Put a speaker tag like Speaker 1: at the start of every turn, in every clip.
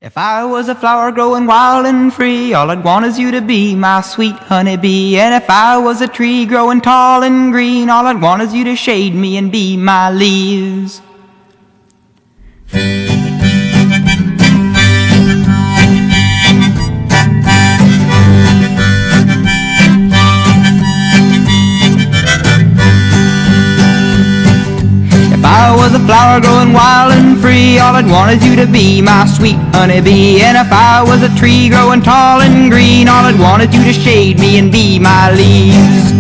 Speaker 1: If I was a flower growing wild and free, all I'd want is you to be my sweet honeybee. And if I was a tree growing tall and green, all I'd want is you to shade me and be my leaves. If I was a flower growing wild and free, all I'd want is you to be my sweet honeybee. And if I was a tree growing tall and green, all I'd want is you to shade me and be my leaves.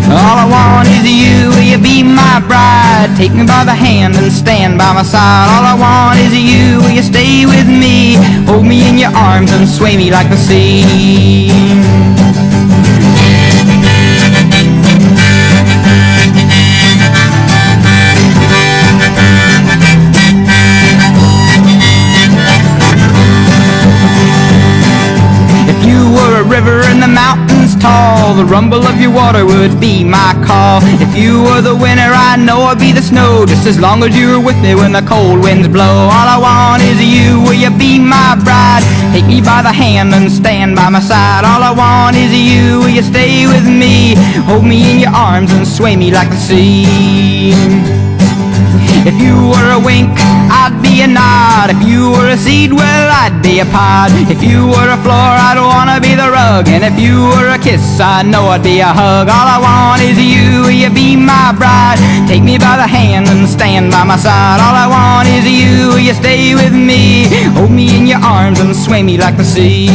Speaker 1: All I want is you, will you be my bride? Take me by the hand and stand by my side. All I want is you, will you stay with me? Hold me in your arms and sway me like the sea. River in the mountains tall, the rumble of your water would be my call. If you were the winter, I know I'd be the snow, just as long as you were with me when the cold winds blow. All I want is you, will you be my bride? Take me by the hand and stand by my side. All I want is you, will you stay with me? Hold me in your arms and sway me like the sea. If you were a wink, I'd be a nod. If you were a seed, well, I'd be a pod. If you were a floor, I'd wanna be the rug. And if you were a kiss, I know I'd be a hug. All I want is you, will you be my bride? Take me by the hand and stand by my side. All I want is you, will you stay with me? Hold me in your arms and sway me like the sea.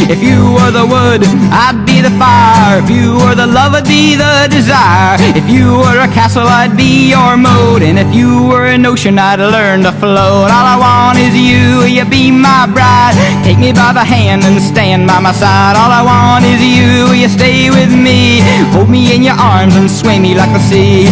Speaker 1: If you were the wood, I'd be the fire. If you were the love, I'd be the desire. If you were a castle, I'd be your moat. And if you were an ocean, I'd learn to float. All I want is you, will you be my bride? Take me by the hand and stand by my side. All I want is you, will you stay with me? Hold me in your arms and sway me like the sea.